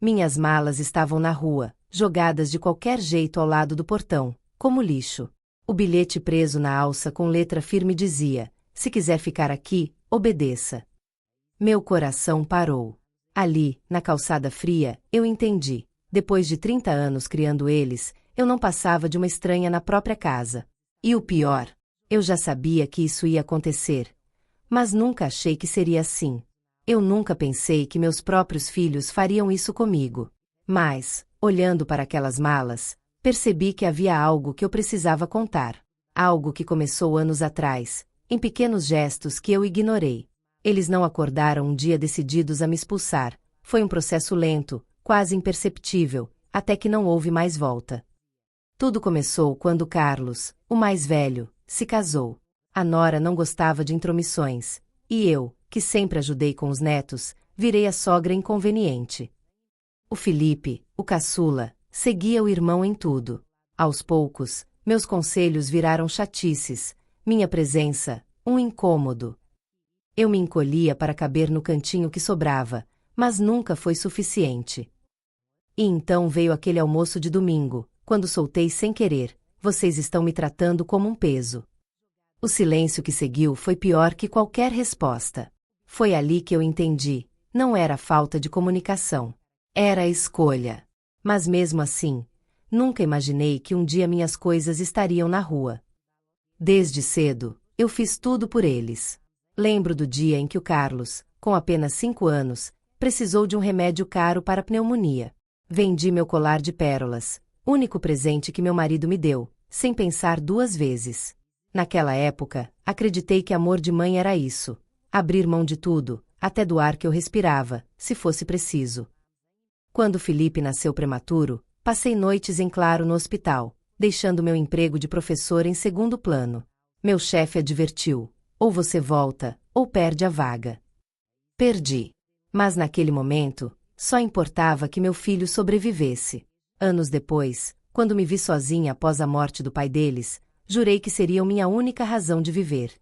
Minhas malas estavam na rua, jogadas de qualquer jeito ao lado do portão, como lixo. O bilhete preso na alça com letra firme dizia: se quiser ficar aqui, obedeça. Meu coração parou. Ali, na calçada fria, eu entendi. Depois de 30 anos criando eles, eu não passava de uma estranha na própria casa. E o pior, eu já sabia que isso ia acontecer. Mas nunca achei que seria assim. Eu nunca pensei que meus próprios filhos fariam isso comigo. Mas, olhando para aquelas malas, percebi que havia algo que eu precisava contar. Algo que começou anos atrás, em pequenos gestos que eu ignorei. Eles não acordaram um dia decididos a me expulsar. Foi um processo lento, quase imperceptível, até que não houve mais volta. Tudo começou quando Carlos, o mais velho, se casou. A nora não gostava de intromissões, e eu, que sempre ajudei com os netos, virei a sogra inconveniente. O Felipe, o caçula, seguia o irmão em tudo. Aos poucos, meus conselhos viraram chatices, minha presença, um incômodo. Eu me encolhia para caber no cantinho que sobrava, mas nunca foi suficiente. E então veio aquele almoço de domingo, quando soltei sem querer: vocês estão me tratando como um peso. O silêncio que seguiu foi pior que qualquer resposta. Foi ali que eu entendi: não era falta de comunicação. Era a escolha. Mas mesmo assim, nunca imaginei que um dia minhas coisas estariam na rua. Desde cedo, eu fiz tudo por eles. Lembro do dia em que o Carlos, com apenas 5 anos, precisou de um remédio caro para pneumonia. Vendi meu colar de pérolas, único presente que meu marido me deu, sem pensar 2 vezes. Naquela época, acreditei que amor de mãe era isso: abrir mão de tudo, até do ar que eu respirava, se fosse preciso. Quando Felipe nasceu prematuro, passei noites em claro no hospital, deixando meu emprego de professor em segundo plano. Meu chefe advertiu: ou você volta, ou perde a vaga. Perdi. Mas naquele momento, só importava que meu filho sobrevivesse. Anos depois, quando me vi sozinha após a morte do pai deles, jurei que seriam minha única razão de viver.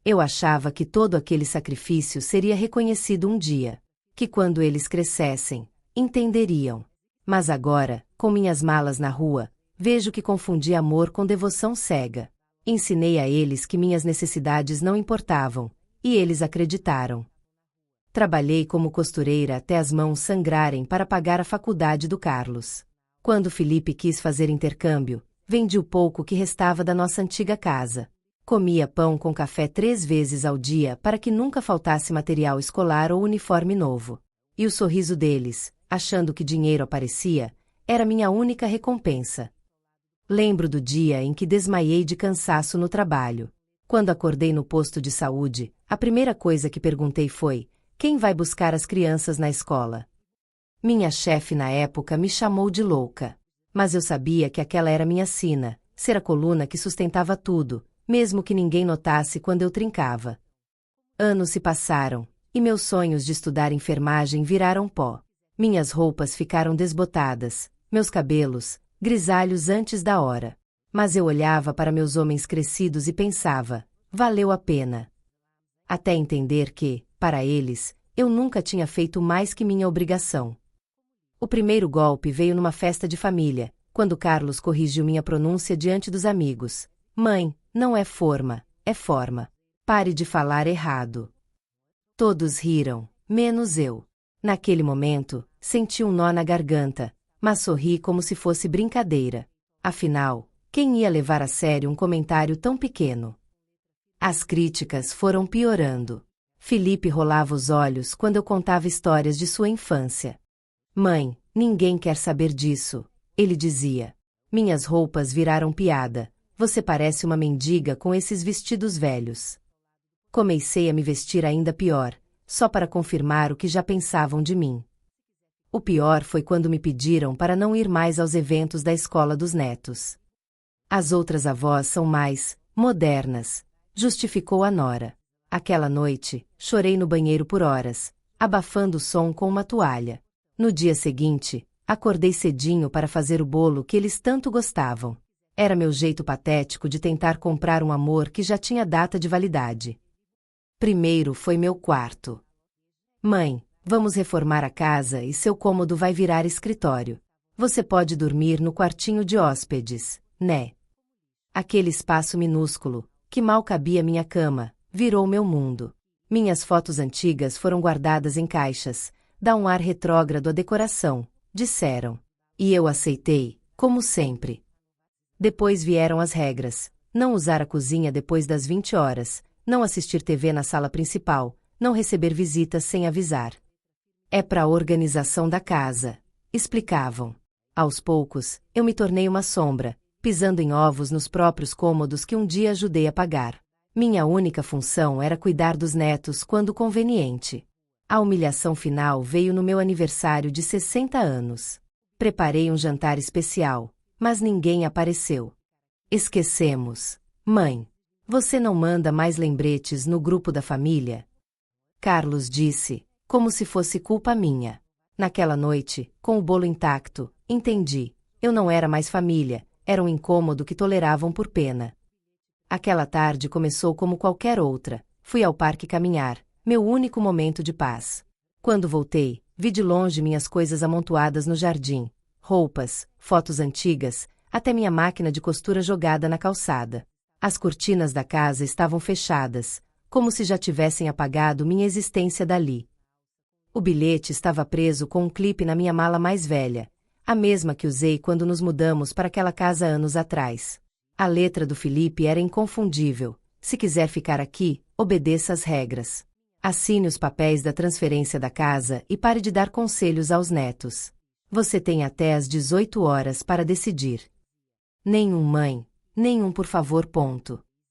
Eu achava que todo aquele sacrifício seria reconhecido um dia, que quando eles crescessem, entenderiam. Mas agora, com minhas malas na rua, vejo que confundi amor com devoção cega. Ensinei a eles que minhas necessidades não importavam, e eles acreditaram. Trabalhei como costureira até as mãos sangrarem para pagar a faculdade do Carlos. Quando Felipe quis fazer intercâmbio, vendi o pouco que restava da nossa antiga casa. Comia pão com café 3 vezes ao dia para que nunca faltasse material escolar ou uniforme novo. E o sorriso deles, achando que dinheiro aparecia, era minha única recompensa. Lembro do dia em que desmaiei de cansaço no trabalho. Quando acordei no posto de saúde, a primeira coisa que perguntei foi: quem vai buscar as crianças na escola? Minha chefe na época me chamou de louca. Mas eu sabia que aquela era minha sina, ser a coluna que sustentava tudo, mesmo que ninguém notasse quando eu trincava. Anos se passaram, e meus sonhos de estudar enfermagem viraram pó. Minhas roupas ficaram desbotadas, meus cabelos, grisalhos antes da hora. Mas eu olhava para meus homens crescidos e pensava: valeu a pena. Até entender que, para eles, eu nunca tinha feito mais que minha obrigação. O primeiro golpe veio numa festa de família, quando Carlos corrigiu minha pronúncia diante dos amigos: mãe, não é forma, é forma. Pare de falar errado. Todos riram, menos eu. Naquele momento, senti um nó na garganta, mas sorri como se fosse brincadeira. Afinal, quem ia levar a sério um comentário tão pequeno? As críticas foram piorando. Felipe rolava os olhos quando eu contava histórias de sua infância. Mãe, ninguém quer saber disso, ele dizia. Minhas roupas viraram piada. Você parece uma mendiga com esses vestidos velhos. Comecei a me vestir ainda pior, só para confirmar o que já pensavam de mim. O pior foi quando me pediram para não ir mais aos eventos da escola dos netos. As outras avós são mais modernas, justificou a nora. Aquela noite, chorei no banheiro por horas, abafando o som com uma toalha. No dia seguinte, acordei cedinho para fazer o bolo que eles tanto gostavam. Era meu jeito patético de tentar comprar um amor que já tinha data de validade. Primeiro foi meu quarto. Mãe, Vamos reformar a casa e seu cômodo vai virar escritório. Você pode dormir no quartinho de hóspedes, né? Aquele espaço minúsculo, que mal cabia minha cama, virou meu mundo. Minhas fotos antigas foram guardadas em caixas. Dá um ar retrógrado à decoração, disseram. E eu aceitei, como sempre. Depois vieram as regras. Não usar a cozinha depois das 20 horas, não assistir TV na sala principal, não receber visitas sem avisar. É para a organização da casa, explicavam. Aos poucos, eu me tornei uma sombra, pisando em ovos nos próprios cômodos que um dia ajudei a pagar. Minha única função era cuidar dos netos quando conveniente. A humilhação final veio no meu aniversário de 60 anos. Preparei um jantar especial, mas ninguém apareceu. Esquecemos. Mãe, você não manda mais lembretes no grupo da família? Carlos disse, como se fosse culpa minha. Naquela noite, com o bolo intacto, entendi. Eu não era mais família, era um incômodo que toleravam por pena. Aquela tarde começou como qualquer outra. Fui ao parque caminhar, meu único momento de paz. Quando voltei, vi de longe minhas coisas amontoadas no jardim. Roupas, fotos antigas, até minha máquina de costura jogada na calçada. As cortinas da casa estavam fechadas, como se já tivessem apagado minha existência dali. O bilhete estava preso com um clipe na minha mala mais velha, a mesma que usei quando nos mudamos para aquela casa anos atrás. A letra do Felipe era inconfundível. Se quiser ficar aqui, obedeça às regras. Assine os papéis da transferência da casa e pare de dar conselhos aos netos. Você tem até às 18 horas para decidir. Nenhum mãe, nenhum por favor.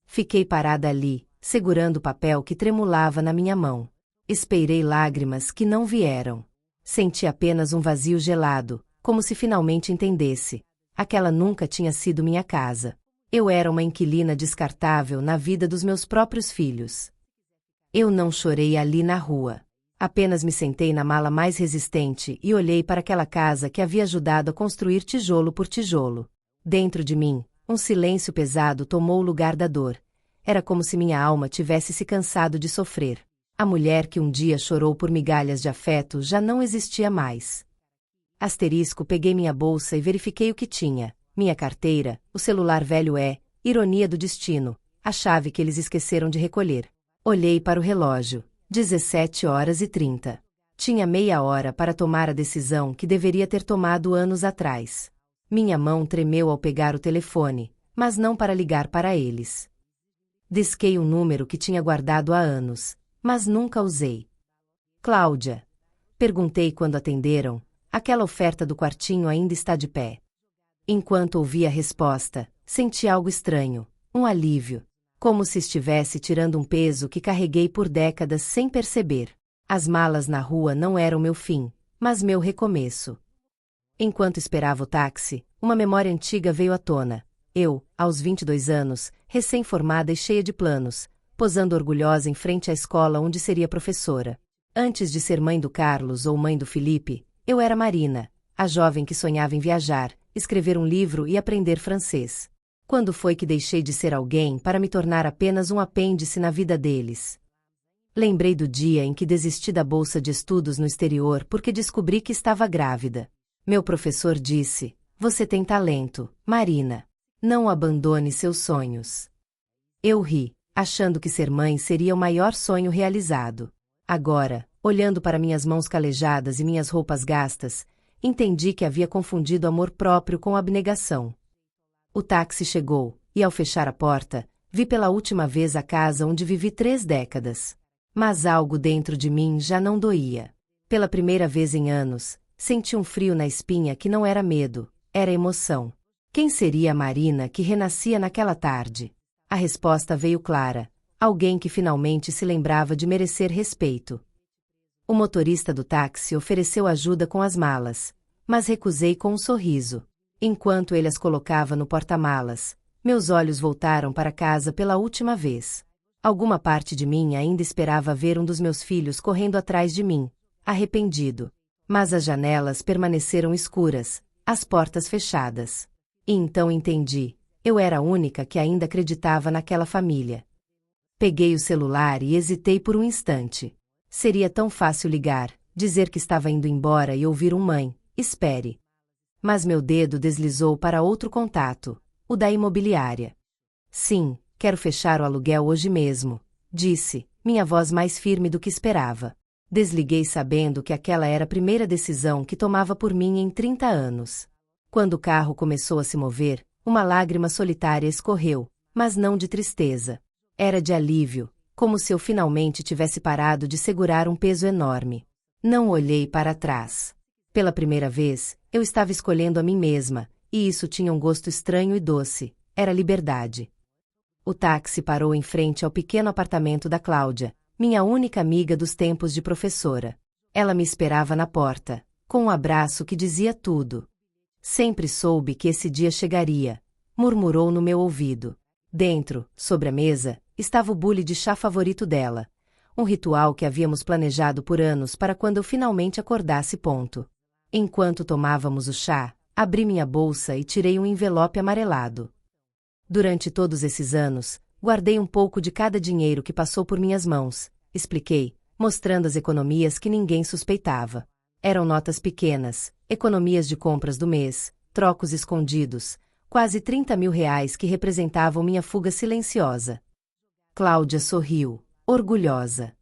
Fiquei parada ali, segurando o papel que tremulava na minha mão. Esperei lágrimas que não vieram. Senti apenas um vazio gelado, como se finalmente entendesse. Aquela nunca tinha sido minha casa. Eu era uma inquilina descartável na vida dos meus próprios filhos. Eu não chorei ali na rua. Apenas me sentei na mala mais resistente e olhei para aquela casa que havia ajudado a construir tijolo por tijolo. Dentro de mim, um silêncio pesado tomou o lugar da dor. Era como se minha alma tivesse se cansado de sofrer. A mulher que um dia chorou por migalhas de afeto já não existia mais. Peguei minha bolsa e verifiquei o que tinha. Minha carteira, o celular velho ironia do destino, a chave que eles esqueceram de recolher. Olhei para o relógio. 17h30. Tinha meia hora para tomar a decisão que deveria ter tomado anos atrás. Minha mão tremeu ao pegar o telefone, mas não para ligar para eles. Disquei um número que tinha guardado há anos, mas nunca usei. Cláudia. Perguntei quando atenderam. Aquela oferta do quartinho ainda está de pé. Enquanto ouvia a resposta, senti algo estranho, um alívio. Como se estivesse tirando um peso que carreguei por décadas sem perceber. As malas na rua não eram meu fim, mas meu recomeço. Enquanto esperava o táxi, uma memória antiga veio à tona. Eu, aos 22 anos, recém-formada e cheia de planos, posando orgulhosa em frente à escola onde seria professora. Antes de ser mãe do Carlos ou mãe do Felipe, eu era Marina, a jovem que sonhava em viajar, escrever um livro e aprender francês. Quando foi que deixei de ser alguém para me tornar apenas um apêndice na vida deles? Lembrei do dia em que desisti da bolsa de estudos no exterior porque descobri que estava grávida. Meu professor disse: "Você tem talento, Marina. Não abandone seus sonhos." Eu ri, achando que ser mãe seria o maior sonho realizado. Agora, olhando para minhas mãos calejadas e minhas roupas gastas, entendi que havia confundido amor próprio com abnegação. O táxi chegou, e ao fechar a porta, vi pela última vez a casa onde vivi 3 décadas. Mas algo dentro de mim já não doía. Pela primeira vez em anos, senti um frio na espinha que não era medo, era emoção. Quem seria a Marina que renascia naquela tarde? A resposta veio clara: alguém que finalmente se lembrava de merecer respeito. O motorista do táxi ofereceu ajuda com as malas, mas recusei com um sorriso. Enquanto ele as colocava no porta-malas, meus olhos voltaram para casa pela última vez. Alguma parte de mim ainda esperava ver um dos meus filhos correndo atrás de mim, arrependido. Mas as janelas permaneceram escuras, as portas fechadas. E então entendi, eu era a única que ainda acreditava naquela família. Peguei o celular e hesitei por um instante. Seria tão fácil ligar, dizer que estava indo embora e ouvir mãe, espere. Mas meu dedo deslizou para outro contato, o da imobiliária. Sim, quero fechar o aluguel hoje mesmo, disse, minha voz mais firme do que esperava. Desliguei sabendo que aquela era a primeira decisão que tomava por mim em 30 anos. Quando o carro começou a se mover, uma lágrima solitária escorreu, mas não de tristeza. Era de alívio, como se eu finalmente tivesse parado de segurar um peso enorme. Não olhei para trás. Pela primeira vez, eu estava escolhendo a mim mesma, e isso tinha um gosto estranho e doce. Era liberdade. O táxi parou em frente ao pequeno apartamento da Cláudia, minha única amiga dos tempos de professora. Ela me esperava na porta, com um abraço que dizia tudo. Sempre soube que esse dia chegaria, murmurou no meu ouvido. Dentro, sobre a mesa, estava o bule de chá favorito dela. Um ritual que havíamos planejado por anos para quando eu finalmente acordasse. Enquanto tomávamos o chá, abri minha bolsa e tirei um envelope amarelado. Durante todos esses anos, guardei um pouco de cada dinheiro que passou por minhas mãos, expliquei, mostrando as economias que ninguém suspeitava. Eram notas pequenas, economias de compras do mês, trocos escondidos, quase 30 mil reais que representavam minha fuga silenciosa. Cláudia sorriu, orgulhosa.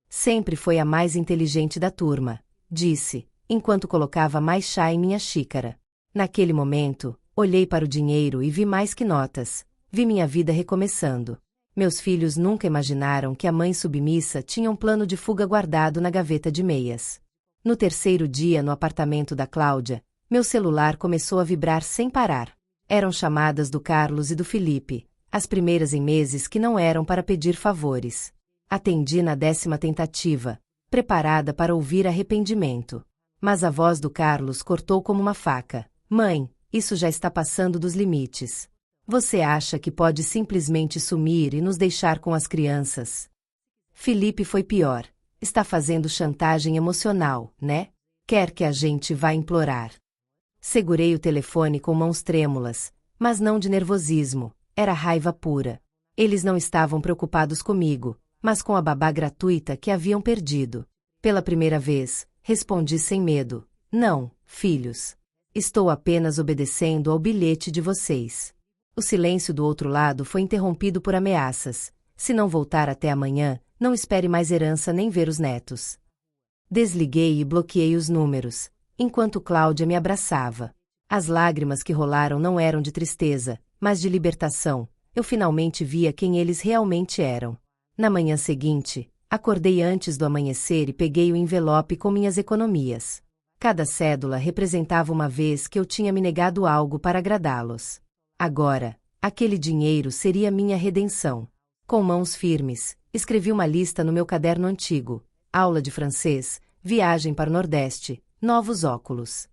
Sempre foi a mais inteligente da turma, disse, enquanto colocava mais chá em minha xícara. Naquele momento, olhei para o dinheiro e vi mais que notas, vi minha vida recomeçando. Meus filhos nunca imaginaram que a mãe submissa tinha um plano de fuga guardado na gaveta de meias. No terceiro dia no apartamento da Cláudia, meu celular começou a vibrar sem parar. Eram chamadas do Carlos e do Felipe, as primeiras em meses que não eram para pedir favores. Atendi na 10ª tentativa, preparada para ouvir arrependimento. Mas a voz do Carlos cortou como uma faca. Mãe, isso já está passando dos limites. Você acha que pode simplesmente sumir e nos deixar com as crianças? Felipe foi pior. Está fazendo chantagem emocional, né? Quer que a gente vá implorar. Segurei o telefone com mãos trêmulas, mas não de nervosismo, era raiva pura. Eles não estavam preocupados comigo, mas com a babá gratuita que haviam perdido. Pela primeira vez, respondi sem medo. Não, filhos. Estou apenas obedecendo ao bilhete de vocês. O silêncio do outro lado foi interrompido por ameaças. Se não voltar até amanhã, não espere mais herança nem ver os netos. Desliguei e bloqueei os números, enquanto Cláudia me abraçava. As lágrimas que rolaram não eram de tristeza, mas de libertação. Eu finalmente via quem eles realmente eram. Na manhã seguinte, acordei antes do amanhecer e peguei o envelope com minhas economias. Cada cédula representava uma vez que eu tinha me negado algo para agradá-los. Agora, aquele dinheiro seria minha redenção. Com mãos firmes, escrevi uma lista no meu caderno antigo. Aula de francês, viagem para o Nordeste, novos óculos.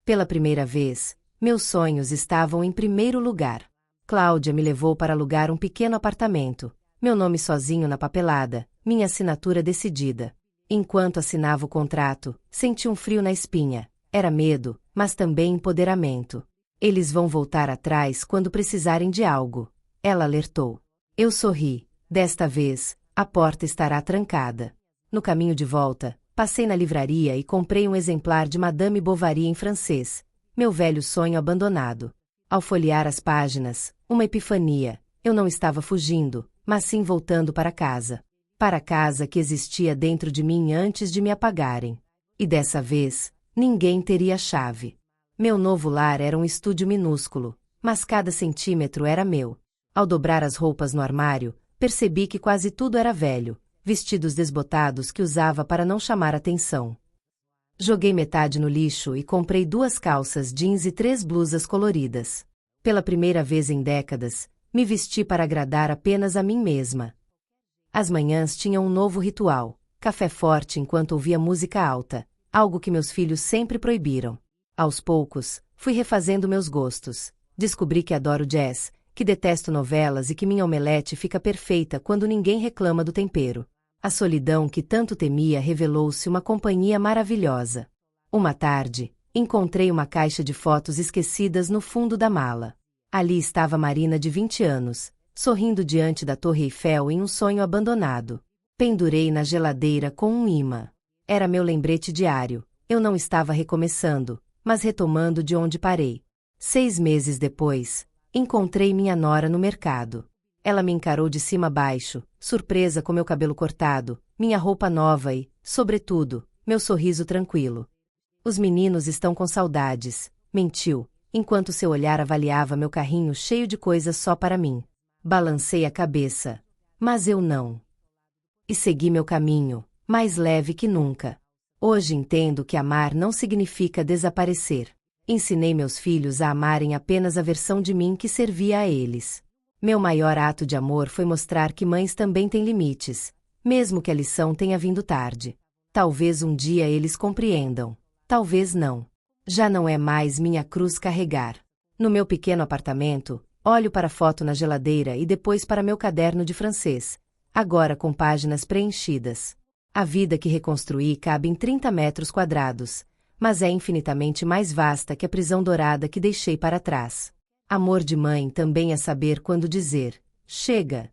Pela primeira vez, meus sonhos estavam em primeiro lugar. Cláudia me levou para alugar um pequeno apartamento, meu nome sozinho na papelada, minha assinatura decidida. Enquanto assinava o contrato, senti um frio na espinha. Era medo, mas também empoderamento. Eles vão voltar atrás quando precisarem de algo, ela alertou. Eu sorri. Desta vez, a porta estará trancada. No caminho de volta, passei na livraria e comprei um exemplar de Madame Bovary em francês, meu velho sonho abandonado. Ao folhear as páginas, uma epifania. Eu não estava fugindo, mas sim voltando para casa. Para a casa que existia dentro de mim antes de me apagarem. E dessa vez, ninguém teria a chave. Meu novo lar era um estúdio minúsculo, mas cada centímetro era meu. Ao dobrar as roupas no armário, percebi que quase tudo era velho, vestidos desbotados que usava para não chamar atenção. Joguei metade no lixo e comprei 2 calças jeans e 3 blusas coloridas. Pela primeira vez em décadas, me vesti para agradar apenas a mim mesma. As manhãs tinham um novo ritual, café forte enquanto ouvia música alta, algo que meus filhos sempre proibiram. Aos poucos, fui refazendo meus gostos. Descobri que adoro jazz, que detesto novelas e que minha omelete fica perfeita quando ninguém reclama do tempero. A solidão que tanto temia revelou-se uma companhia maravilhosa. Uma tarde, encontrei uma caixa de fotos esquecidas no fundo da mala. Ali estava Marina de 20 anos, sorrindo diante da Torre Eiffel em um sonho abandonado. Pendurei na geladeira com um imã. Era meu lembrete diário. Eu não estava recomeçando, mas retomando de onde parei. 6 meses depois, encontrei minha nora no mercado. Ela me encarou de cima a baixo, surpresa com meu cabelo cortado, minha roupa nova e, sobretudo, meu sorriso tranquilo. Os meninos estão com saudades, mentiu, enquanto seu olhar avaliava meu carrinho cheio de coisas só para mim. Balancei a cabeça. Mas eu não. E segui meu caminho, mais leve que nunca. Hoje entendo que amar não significa desaparecer. Ensinei meus filhos a amarem apenas a versão de mim que servia a eles. Meu maior ato de amor foi mostrar que mães também têm limites, mesmo que a lição tenha vindo tarde. Talvez um dia eles compreendam, talvez não. Já não é mais minha cruz carregar. No meu pequeno apartamento, olho para a foto na geladeira e depois para meu caderno de francês, agora com páginas preenchidas. A vida que reconstruí cabe em 30 metros quadrados, mas é infinitamente mais vasta que a prisão dourada que deixei para trás. Amor de mãe também é saber quando dizer, chega.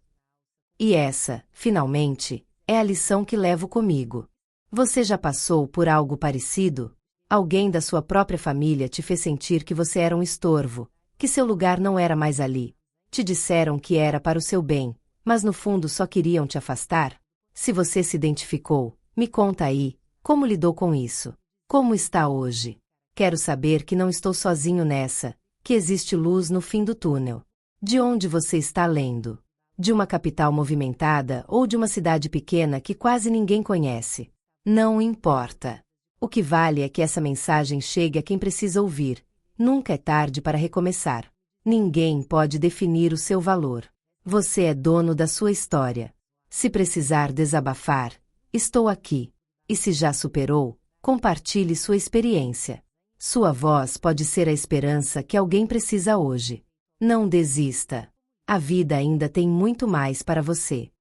E essa, finalmente, é a lição que levo comigo. Você já passou por algo parecido? Alguém da sua própria família te fez sentir que você era um estorvo, que seu lugar não era mais ali. Te disseram que era para o seu bem, mas no fundo só queriam te afastar? Se você se identificou, me conta aí, como lidou com isso? Como está hoje? Quero saber que não estou sozinho nessa, que existe luz no fim do túnel. De onde você está lendo? De uma capital movimentada ou de uma cidade pequena que quase ninguém conhece? Não importa. O que vale é que essa mensagem chegue a quem precisa ouvir. Nunca é tarde para recomeçar. Ninguém pode definir o seu valor. Você é dono da sua história. Se precisar desabafar, estou aqui. E se já superou, compartilhe sua experiência. Sua voz pode ser a esperança que alguém precisa hoje. Não desista. A vida ainda tem muito mais para você.